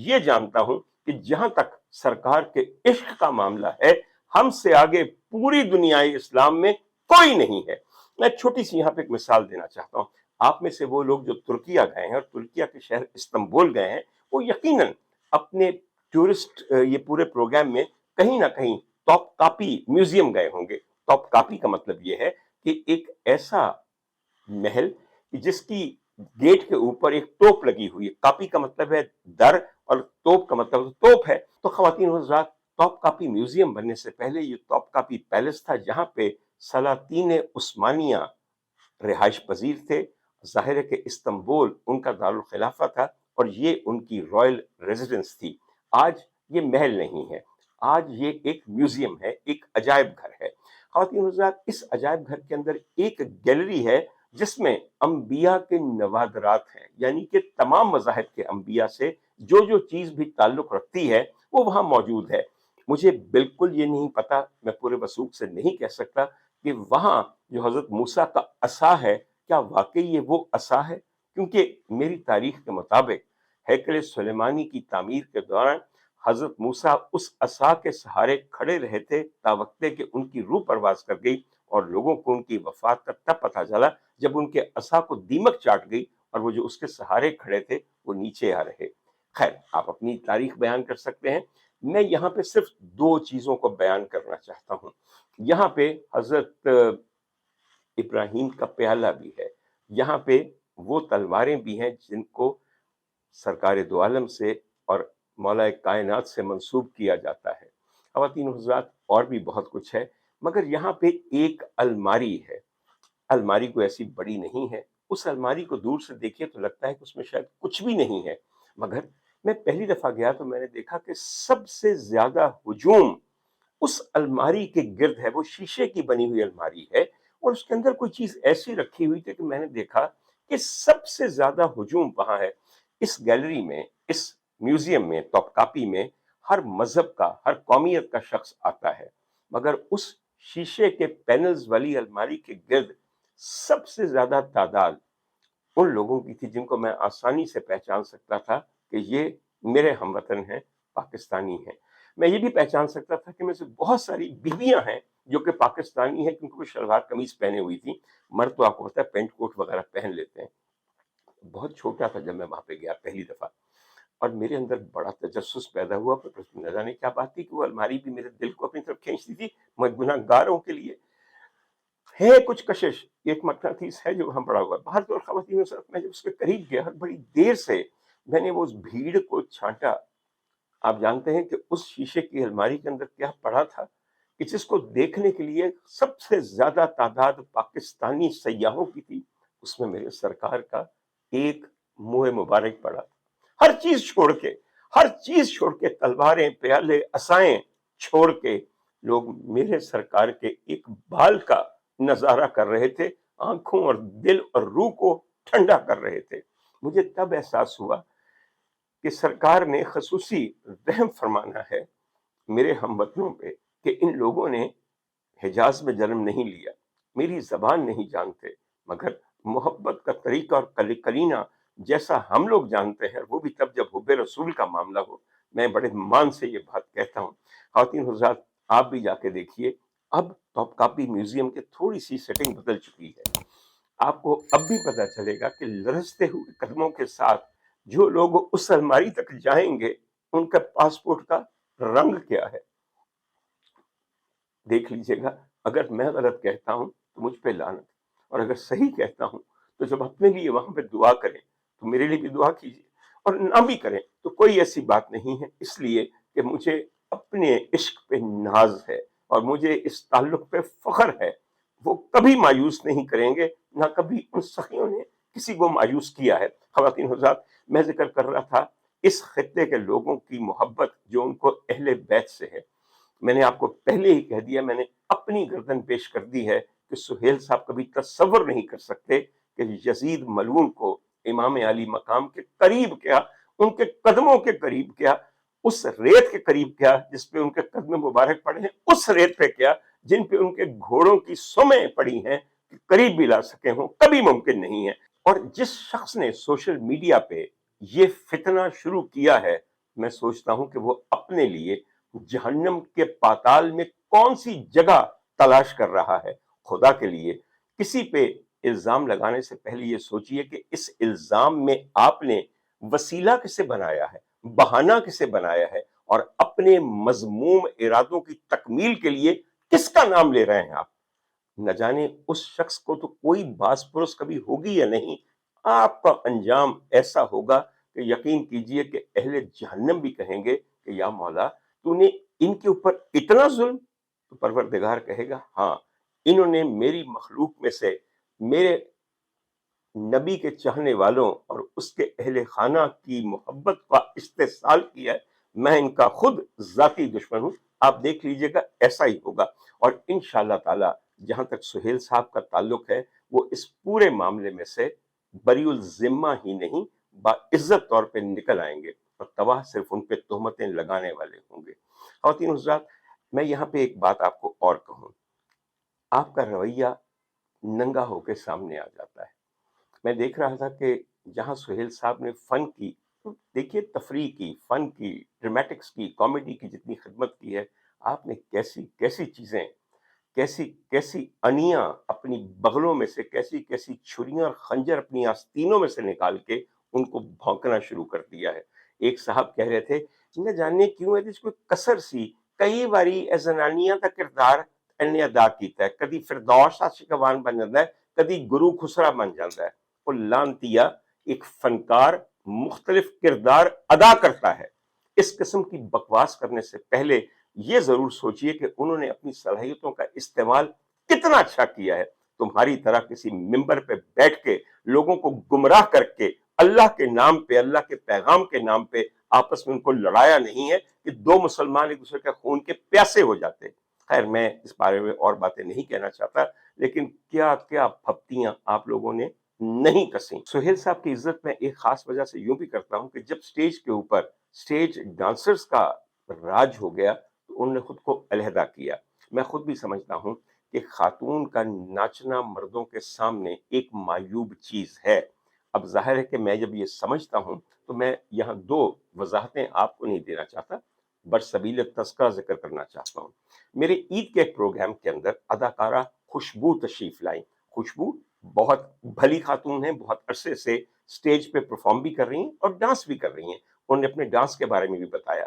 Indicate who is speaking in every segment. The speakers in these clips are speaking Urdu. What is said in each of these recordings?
Speaker 1: یہ جانتا ہوں کہ جہاں تک سرکار کے عشق کا معاملہ ہے ہم سے آگے پوری دنیا اسلام میں کوئی نہیں ہے۔ میں چھوٹی سی یہاں پہ ایک مثال دینا چاہتا ہوں۔ آپ میں سے وہ لوگ جو ترکیہ گئے ہیں اور ترکیہ کے شہر استنبول گئے ہیں وہ یقیناً اپنے ٹورسٹ یہ پورے پروگرام میں کہیں نہ کہیں ٹاپ کاپی میوزیم گئے ہوں گے۔ ٹاپ کاپی کا مطلب یہ ہے کہ ایک ایسا محل جس کی گیٹ کے اوپر ایک توپ لگی ہوئی ہے۔ کاپی کا مطلب ہے در اور توپ کا مطلب توپ ہے۔ تو خواتین و حضرات، ٹاپ کاپی میوزیم بننے سے پہلے یہ ٹاپ کاپی پیلس تھا جہاں پہ سلاطین عثمانیہ رہائش پذیر تھے۔ ظاہر ہے کہ استنبول ان کا دارالخلافہ تھا اور یہ ان کی رائل ریزیڈنس تھی۔ آج یہ محل نہیں ہے، آج یہ ایک میوزیم ہے، ایک عجائب گھر ہے۔ خواتین و حضرات، اس عجائب گھر کے اندر ایک گیلری ہے جس میں انبیاء کے نوادرات ہیں، یعنی کہ تمام مذاہب کے انبیاء سے جو جو چیز بھی تعلق رکھتی ہے وہ وہاں موجود ہے۔ مجھے بالکل یہ نہیں پتا، میں پورے وثوق سے نہیں کہہ سکتا کہ وہاں جو حضرت موسیٰ کا عصا ہے کیا واقعی یہ وہ عصا ہے، کیونکہ میری تاریخ کے مطابق ہیکل سلیمانی کی تعمیر کے دوران حضرت موسیٰ اس عصا کے سہارے کھڑے رہے تھے تا وقتے کہ ان کی روح پرواز کر گئی، اور لوگوں کو ان کی وفات کا تب پتہ چلا جب ان کے عصا کو دیمک چاٹ گئی اور وہ جو اس کے سہارے کھڑے تھے وہ نیچے آ رہے۔ خیر، آپ اپنی تاریخ بیان کر سکتے ہیں، میں یہاں پہ صرف دو چیزوں کو بیان کرنا چاہتا ہوں۔ یہاں پہ حضرت ابراہیم کا پیالہ بھی ہے، یہاں پہ وہ تلواریں بھی ہیں جن کو سرکار دو عالم سے اور مولا کائنات سے منسوب کیا جاتا ہے۔ خواتین و حضرات، اور بھی بہت کچھ ہے، مگر یہاں پہ ایک الماری ہے۔ الماری کوئی ایسی بڑی نہیں ہے، اس الماری کو دور سے دیکھیے تو لگتا ہے کہ اس میں شاید کچھ بھی نہیں ہے، مگر میں پہلی دفعہ گیا تو میں نے دیکھا کہ سب سے زیادہ ہجوم اس الماری کے گرد ہے۔ وہ شیشے کی بنی ہوئی الماری ہے اور اس کے اندر کوئی چیز ایسی رکھی ہوئی تھی کہ میں نے دیکھا کہ سب سے زیادہ ہجوم وہاں ہے۔ اس گیلری میں، اس میوزیم میں، ٹاپ کاپی میں ہر مذہب کا، ہر قومیت کا شخص آتا ہے، مگر اس شیشے کے پینلز والی الماری کے گرد سب سے زیادہ تعداد ان لوگوں کی تھی جن کو میں آسانی سے پہچان سکتا تھا کہ یہ میرے ہم وطن ہیں، پاکستانی ہیں۔ میں یہ بھی پہچان سکتا تھا کہ میں سے بہت ساری بیویاں ہیں جو کہ پاکستانی ہیں، کیونکہ وہ شلوار قمیض پہنے ہوئی تھی۔ مرد تو آپ کو پتہ ہے پینٹ کوٹ وغیرہ پہن لیتے ہیں۔ بہت چھوٹا تھا جب میں وہاں پہ گیا پہلی دفعہ، اور میرے اندر بڑا تجسس پیدا ہوا، نہ جانے کیا بات تھی کہ وہ الماری بھی میرے دل کو اپنی طرف کھینچتی تھی۔ میں گناہ گاروں کے لیے ہے کچھ کشش، ایک مقناطیس ہے جو وہاں پڑا ہوا ہے۔ باہر تو خواتین کے ساتھ میں جب اس کے قریب گیا، بڑی دیر سے میں نے وہ اس بھیڑ کو چھانٹا۔ آپ جانتے ہیں کہ اس شیشے کی الماری کے اندر کیا پڑا تھا کہ جس کو دیکھنے کے لیے سب سے زیادہ تعداد پاکستانی سیاحوں کی تھی، اس میں میرے سرکار کا ایک منہ مبارک پڑا تھا۔ ہر چیز چھوڑ کے، ہر چیز چھوڑ کے، تلواریں، پیالے، عصائیں چھوڑ کے لوگ میرے سرکار کے ایک بال کا نظارہ کر رہے تھے، آنکھوں اور دل اور روح کو ٹھنڈا کر رہے تھے۔ مجھے تب احساس ہوا کہ سرکار نے خصوصی رحم فرمانا ہے میرے ہم وطنوں پہ کہ ان لوگوں نے حجاز میں جنم نہیں لیا، میری زبان نہیں جانتے، مگر محبت کا طریقہ اور کلینہ جیسا ہم لوگ جانتے ہیں، وہ بھی تب جب حب رسول کا معاملہ ہو۔ میں بڑے مان سے یہ بات کہتا ہوں۔ خواتین حضرات، آپ بھی جا کے دیکھیے، اب ٹاپ کاپی میوزیم کی تھوڑی سی سیٹنگ بدل چکی ہے۔ آپ کو اب بھی پتہ چلے گا کہ لرزتے ہوئے قدموں کے ساتھ جو لوگ اس الماری تک جائیں گے ان کا پاسپورٹ کا رنگ کیا ہے۔ دیکھ لیجئے گا، اگر میں غلط کہتا ہوں تو مجھ پہ لعنت، اور اگر صحیح کہتا ہوں تو جب اپنے لیے وہاں پہ دعا کریں تو میرے لیے بھی دعا کیجیے، اور نہ بھی کریں تو کوئی ایسی بات نہیں ہے، اس لیے کہ مجھے اپنے عشق پہ ناز ہے اور مجھے اس تعلق پہ فخر ہے۔ وہ کبھی مایوس نہیں کریں گے، نہ کبھی ان سخیوں نے کسی کو مایوس کیا ہے۔ خواتین حضرات، میں ذکر کر رہا تھا اس خطے کے لوگوں کی محبت جو ان کو اہل بیت سے ہے۔ میں نے آپ کو پہلے ہی کہہ دیا، میں نے اپنی گردن پیش کر دی ہے کہ سہیل صاحب کبھی تصور نہیں کر سکتے کہ یزید ملعون کو امام علی مقام کے قریب کیا، ان کے قدموں کے قریب کیا، اس ریت کے قریب کیا جس پہ ان کے قدم مبارک پڑے ہیں، اس ریت پہ کیا جن پہ ان کے گھوڑوں کی سمیں پڑی ہیں کہ قریب بھی لا سکے ہوں، کبھی ممکن نہیں ہے۔ اور جس شخص نے سوشل میڈیا پہ یہ فتنہ شروع کیا ہے میں سوچتا ہوں کہ وہ اپنے لیے جہنم کے پاتال میں کون سی جگہ تلاش کر رہا ہے۔ خدا کے لیے کسی پہ الزام لگانے سے پہلے یہ سوچئے کہ اس الزام میں آپ نے وسیلہ کسے بنایا ہے، بہانہ کسے بنایا ہے، اور اپنے مذموم ارادوں کی تکمیل کے لیے کس کا نام لے رہے ہیں آپ۔ نہ جانے اس شخص کو تو کوئی باس پرس کبھی ہوگی یا نہیں، آپ کا انجام ایسا ہوگا کہ یقین کیجئے کہ اہل جہنم بھی کہیں گے کہ یا مولا تو نے ان کے اوپر اتنا ظلم۔ تو پروردگار کہے گا ہاں، انہوں نے میری مخلوق میں سے میرے نبی کے چاہنے والوں اور اس کے اہل خانہ کی محبت کا استحصال کیا ہے، میں ان کا خود ذاتی دشمن ہوں۔ آپ دیکھ لیجئے گا ایسا ہی ہوگا، اور انشاءاللہ تعالی جہاں تک سہیل صاحب کا تعلق ہے وہ اس پورے معاملے میں سے بری الذمہ ہی نہیں، باعزت طور پہ نکل آئیں گے، اور تباہ صرف ان پہ تہمتیں لگانے والے ہوں گے۔ خواتین و حضرات، میں یہاں پہ ایک بات آپ کو اور کہوں، آپ کا رویہ ننگا ہو کے سامنے آ جاتا ہے۔ میں دیکھ رہا تھا کہ جہاں سہیل صاحب نے فن کی، دیکھیے تفریح کی، فن کی، ڈرامیٹکس کی، کامیڈی کی جتنی خدمت کی ہے، آپ نے کیسی کیسی چیزیں، کیسی کیسی انیاں اپنی بغلوں میں سے، کیسی کیسی چھریاں اور خنجر اپنی آستینوں میں سے نکال کے ان کو بھونکنا شروع کر دیا ہے۔ ایک صاحب کہہ رہے تھے نہ جاننے کیوں ہے کوئی کسر سی کئی باری اے زنانیاں کا کردار انہیں ادا کیتا ہے، کدی فردوس عاشقوان بن جاتا ہے، کدی گرو خسرا بن جاتا ہے۔ وہ لانتیا ایک فنکار مختلف کردار ادا کرتا ہے۔ اس قسم کی بکواس کرنے سے پہلے یہ ضرور سوچئے کہ انہوں نے اپنی صلاحیتوں کا استعمال کتنا اچھا کیا ہے۔ تمہاری طرح کسی ممبر پہ بیٹھ کے لوگوں کو گمراہ کر کے اللہ کے نام پہ، اللہ کے پیغام کے نام پہ آپس میں ان کو لڑایا نہیں ہے کہ دو مسلمان ایک دوسرے کے خون کے پیاسے ہو جاتے۔ خیر، میں اس بارے میں اور باتیں نہیں کہنا چاہتا، لیکن کیا کیا پھپتیاں آپ لوگوں نے نہیں کسیں۔ سہیل صاحب کی عزت میں ایک خاص وجہ سے یوں بھی کرتا ہوں کہ جب سٹیج کے اوپر سٹیج ڈانسرز کا راج ہو گیا تو انہوں نے خود کو علیحدہ کیا۔ میں خود بھی سمجھتا ہوں کہ خاتون کا ناچنا مردوں کے سامنے ایک معیوب چیز ہے۔ اب ظاہر ہے کہ میں جب یہ سمجھتا ہوں تو میں یہاں دو وضاحتیں آپ کو نہیں دینا چاہتا، برسبیل تذکرہ ذکر کرنا چاہتا ہوں۔ میرے عید کے ایک پروگرام کے اندر اداکارہ خوشبو تشریف لائیں۔ خوشبو بہت بھلی خاتون ہیں، بہت عرصے سے سٹیج پہ پرفارم بھی کر رہی ہیں اور ڈانس بھی کر رہی ہیں۔ انہوں نے اپنے ڈانس کے بارے میں بھی بتایا۔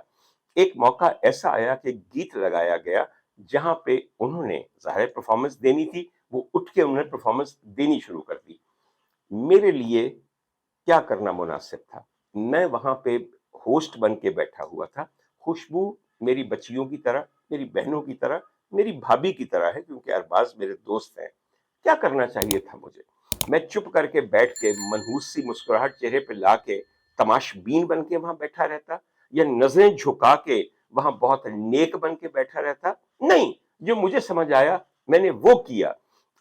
Speaker 1: ایک موقع ایسا آیا کہ گیت لگایا گیا جہاں پہ انہوں نے ظاہر پرفارمنس دینی تھی، وہ اٹھ کے انہوں نے پرفارمنس دینی شروع کر دی۔ میرے لیے کیا کرنا مناسب تھا؟ میں وہاں پہ ہوسٹ بن کے بیٹھا ہوا تھا۔ خوشبو میری بچیوں کی طرح، میری بہنوں کی طرح، میری بھابھی کی طرح ہے، کیونکہ ارباز میرے دوست ہیں۔ کیا کرنا چاہیے تھا مجھے؟ میں چپ کر کے بیٹھ کے منحوس سی مسکراہٹ چہرے پہ لا کے تماش بین بن کے وہاں بیٹھا رہتا، یا نظریں جھکا کے وہاں بہت نیک بن کے بیٹھا رہتا؟ نہیں، جو مجھے سمجھ آیا میں نے وہ کیا۔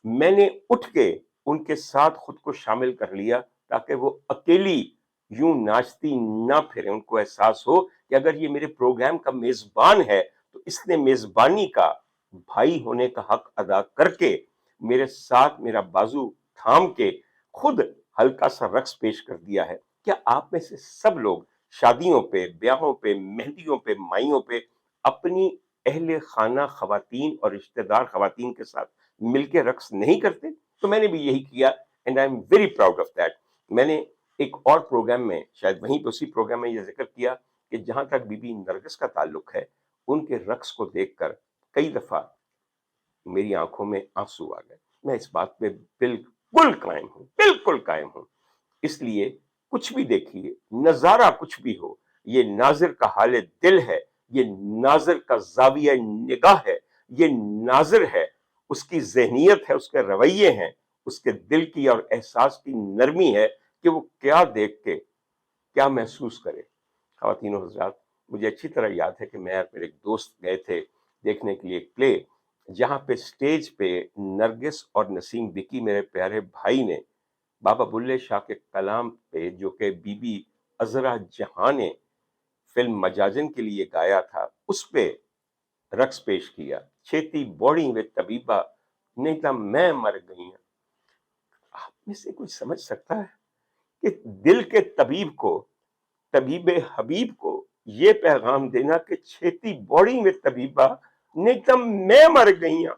Speaker 1: میں نے اٹھ کے ان کے ساتھ خود کو شامل کر لیا تاکہ وہ اکیلی یوں ناچتی نہ پھرے، ان کو احساس ہو کہ اگر یہ میرے پروگرام کا میزبان ہے تو اس نے میزبانی کا، بھائی ہونے کا حق ادا کر کے میرے ساتھ میرا بازو تھام کے خود ہلکا سا رقص پیش کر دیا ہے۔ کیا آپ میں سے سب لوگ شادیوں پہ، بیاہوں پہ، مہندیوں پہ، مائیوں پہ اپنی اہل خانہ خواتین اور رشتہ دار خواتین کے ساتھ مل کے رقص نہیں کرتے؟ تو میں نے بھی یہی کیا، and I am very proud of that. میں نے ایک اور پروگرام میں، شاید وہیں پہ اسی پروگرام میں یہ ذکر کیا کہ جہاں تک بی بی نرگس کا تعلق ہے، ان کے رقص کو دیکھ کر کئی دفعہ میری آنکھوں میں آنسو آ گئے۔ میں اس بات پہ بالکل قائم ہوں، بالکل قائم ہوں۔ اس لیے کچھ بھی دیکھیے، نظارہ کچھ بھی ہو، یہ ناظر کا حال دل ہے، یہ ناظر کا زاویہ نگاہ ہے، یہ ناظر ہے، اس کی ذہنیت ہے، اس کے رویے ہیں، اس کے دل کی اور احساس کی نرمی ہے کہ وہ کیا دیکھ کے کیا محسوس کرے۔ خواتین و حضرات، مجھے اچھی طرح یاد ہے کہ میں اور میرے ایک دوست گئے تھے دیکھنے کے لیے ایک پلے، جہاں پہ سٹیج پہ نرگس اور نسیم وکی، میرے پیارے بھائی، نے بابا بلے شاہ کے کلام پہ، جو کہ بی بی عذرا جہاں نے فلم مجاجن کے لیے گایا تھا، اس پہ رقص پیش کیا۔ چھیتی بوڑی وے طبیبہ نہیں تا میں مر گئی ہوں۔ آپ میں سے کچھ سمجھ سکتا ہے کہ دل کے طبیب کو، طبیب حبیب کو یہ پیغام دینا کہ چھیتی باڑی میں طبیبہ نے ایک دم میں مر گئی ہاں۔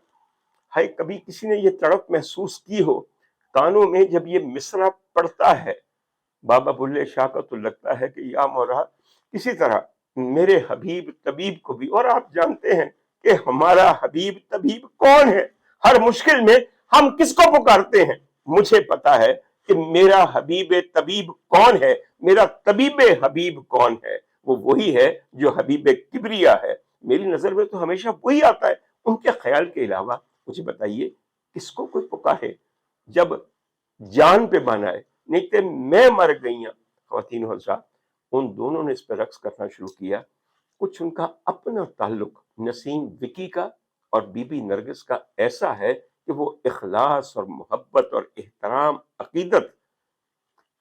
Speaker 1: ہائے کبھی کسی نے یہ تڑپ محسوس کی ہو کانوں میں جب یہ مصرع پڑتا ہے، بابا بلے شاہ کا تو لگتا ہے کہ یا مولا کسی طرح میرے حبیب طبیب کو بھی، اور آپ جانتے ہیں کہ ہمارا حبیب طبیب کون ہے، ہر مشکل میں ہم کس کو پکارتے ہیں۔ مجھے پتا ہے کہ میرا حبیب طبیب کون ہے، میرا طبیب حبیب کون ہے، وہ وہی ہے جو حبیب کبریا ہے۔ میری نظر میں تو ہمیشہ وہی آتا ہے، ان کے خیال کے علاوہ مجھے بتائیے کس کو کوئی پکارے جب جان پہ بانا ہے، نہیں تے میں مر گئی ہوں۔ خواتین و حضرات، ان دونوں نے اس پہ رقص کرنا شروع کیا۔ کچھ ان کا اپنا تعلق نسیم وکی کا اور بی بی نرگس کا ایسا ہے کہ وہ اخلاص اور محبت اور احترام، عقیدت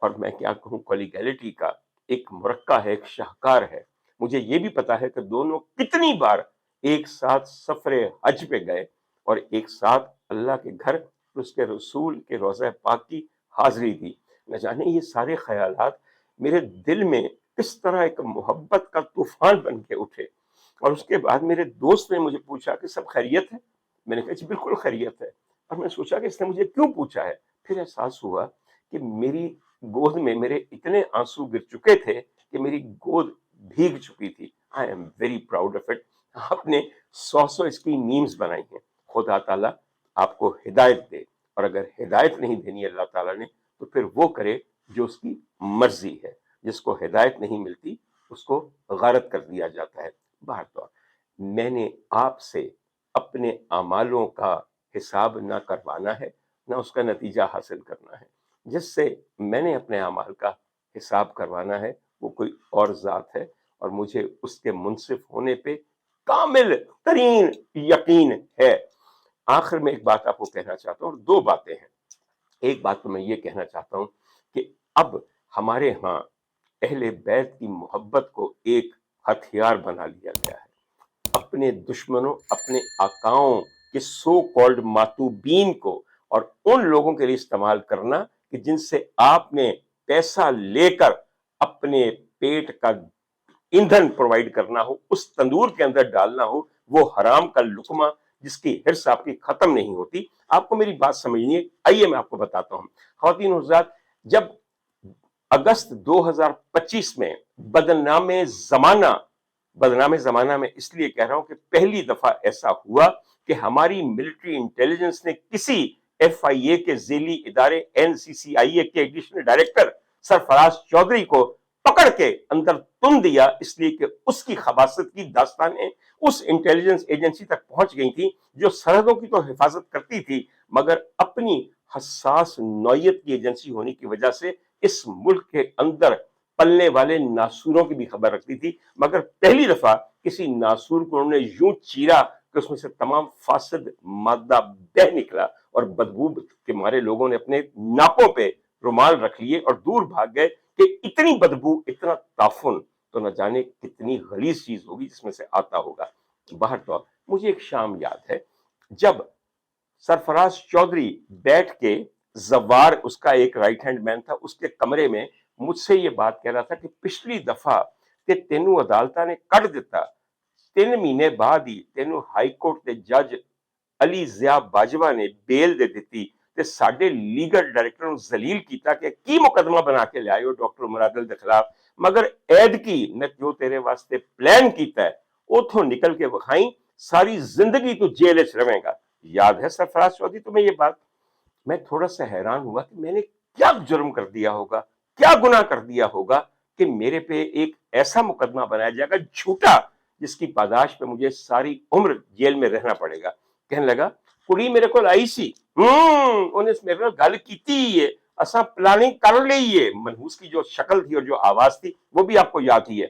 Speaker 1: اور میں کیا کہوں کولیگیلٹی کا ایک مرقع ہے، ایک شاہکار ہے۔ مجھے یہ بھی پتا ہے کہ دونوں کتنی بار ایک ساتھ سفر حج پہ گئے اور ایک ساتھ اللہ کے گھر اس کے رسول کے روضہ پاک کی حاضری دی۔ نہ جانے یہ سارے خیالات میرے دل میں کس طرح ایک محبت کا طوفان بن کے اٹھے۔ اور اس کے بعد میرے دوست نے مجھے پوچھا کہ سب خیریت ہے؟ میں نے کہا جی بالکل خیریت ہے۔ اور میں سوچا کہ اس نے مجھے کیوں پوچھا ہے، پھر احساس ہوا کہ میری گود میں میرے اتنے آنسو گر چکے تھے کہ میری گود بھیگ چکی تھی۔ I am very proud of it. آپ نے 100 اس کی میمز بنائی ہیں۔ خدا تعالیٰ آپ کو ہدایت دے، اور اگر ہدایت نہیں دینی اللہ تعالیٰ نے تو پھر وہ کرے جو اس کی مرضی ہے۔ جس کو ہدایت نہیں ملتی اس کو غارت کر دیا جاتا ہے۔ بہرطور میں نے آپ سے اپنے اعمالوں کا حساب نہ کروانا ہے، نہ اس کا نتیجہ حاصل کرنا ہے۔ جس سے میں نے اپنے اعمال کا حساب کروانا ہے وہ کوئی اور ذات ہے، اور مجھے اس کے منصف ہونے پہ کامل ترین یقین ہے۔ آخر میں ایک بات آپ کو کہنا چاہتا ہوں، اور دو باتیں ہیں۔ ایک بات تو میں یہ کہنا چاہتا ہوں کہ اب ہمارے ہاں اہل بیت کی محبت کو ایک ہتھیار بنا لیا گیا ہے۔ اپنے دشمنوں، اپنے آقاؤں کے سو کالڈ ماتوبین کو اور ان لوگوں کے لیے استعمال کرنا کہ جن سے آپ نے پیسہ لے کر اپنے پیٹ کا ایندھن پرووائڈ کرنا ہو، اس تندور کے اندر ڈالنا ہو، وہ حرام کا لقمہ جس کی حرص آپ کی ختم نہیں ہوتی۔ آپ کو میری بات سمجھنی ہے، آئیے میں آپ کو بتاتا ہوں۔ خواتین و حضرات، جب اگست 2025 میں بدنام زمانہ میں اس لیے کہہ رہا ہوں کہ پہلی دفعہ ایسا ہوا کہ ہماری ملٹری انٹیلیجنس نے کسی ایف آئی اے کے ذیلی ادارے NCCIA کے ایڈیشنل ڈائریکٹر سرفراز چودھری کو پکڑ کے اندر تن دیا، اس لیے کہ اس کی خباثت کی داستانیں اس انٹیلیجنس ایجنسی تک پہنچ گئی تھی جو سرحدوں کی تو حفاظت کرتی تھی مگر اپنی حساس نوعیت کی ایجنسی ہونے کی وجہ سے اس ملک کے اندر پلنے والے ناسوروں کی بھی خبر رکھتی تھی۔ مگر پہلی دفعہ کسی ناسور کو انہوں نے یوں چیرا کہ اس میں سے تمام فاسد مادہ بہ نکلا، اور بدبو کے مارے لوگوں نے اپنے ناکوں پہ رومال رکھ لیے اور دور بھاگ گئے کہ اتنی بدبو، اتنا تعفن تو نہ جانے کتنی غلیظ چیز ہوگی جس میں سے آتا ہوگا۔ بہرطور مجھے ایک شام یاد ہے جب سرفراز چودھری بیٹھ کے، زوار اس کا ایک رائٹ ہینڈ مین تھا، اس کے کمرے میں مجھ سے یہ بات کہہ رہا تھا کہ پچھلی دفعہ کہ تینوں عدالتہ نے کٹ دیتا، 3 مہینے بعد ہی تینوں ہائی کورٹ دے جج علی ضیاء باجوہ نے بیل دے دیتی تے ساڈے لیگل ڈائریکٹر نوں ذلیل کیتا کہ کی مقدمہ بنا کے لے آئے ہو ڈاکٹر مرادل دے خلاف، مگر عید کی میں جو تیرے واسطے پلان کیتا ہے اتھوں نکل کے وکھائیں، ساری زندگی تو جیل وچ رہے گا۔ یاد ہے سرفراز چودھری تمہیں یہ بات؟ میں تھوڑا سا حیران ہوا کہ میں نے کیا جرم کر دیا ہوگا، کیا گناہ کر دیا ہوگا کہ میرے پہ ایک ایسا مقدمہ بنایا جائے گا جھوٹا جس کی پاداش پہ مجھے ساری عمر جیل میں رہنا پڑے گا۔ کہنے لگا کڑی میرے کو آئی سی، انہیں میرے کو گل کیتی ہے، اساں پلاننگ کر لئی ہے۔ منحوس کی جو شکل تھی اور جو آواز تھی وہ بھی آپ کو یاد ہی ہے۔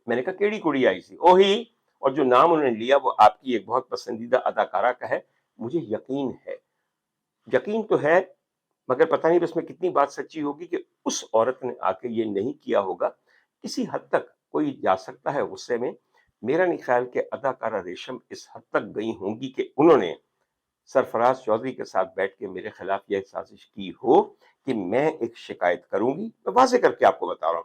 Speaker 1: میں نے کہا کیڑی کڑی آئی سی؟ اوہی، اور جو نام انہوں نے لیا وہ آپ کی ایک بہت پسندیدہ اداکارہ کا ہے۔ مجھے یقین تو ہے مگر پتہ نہیں اس میں کتنی بات سچی ہوگی کہ اس عورت نے آ کے یہ نہیں کیا ہوگا۔ کسی حد تک کوئی جا سکتا ہے غصے میں، میرا نہیں خیال کہ اداکارہ ریشم اس حد تک گئی ہوں گی کہ انہوں نے سرفراز چودھری کے ساتھ بیٹھ کے میرے خلاف یہ سازش کی ہو کہ میں ایک شکایت کروں گی۔ میں واضح کر کے آپ کو بتا رہا ہوں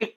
Speaker 1: 1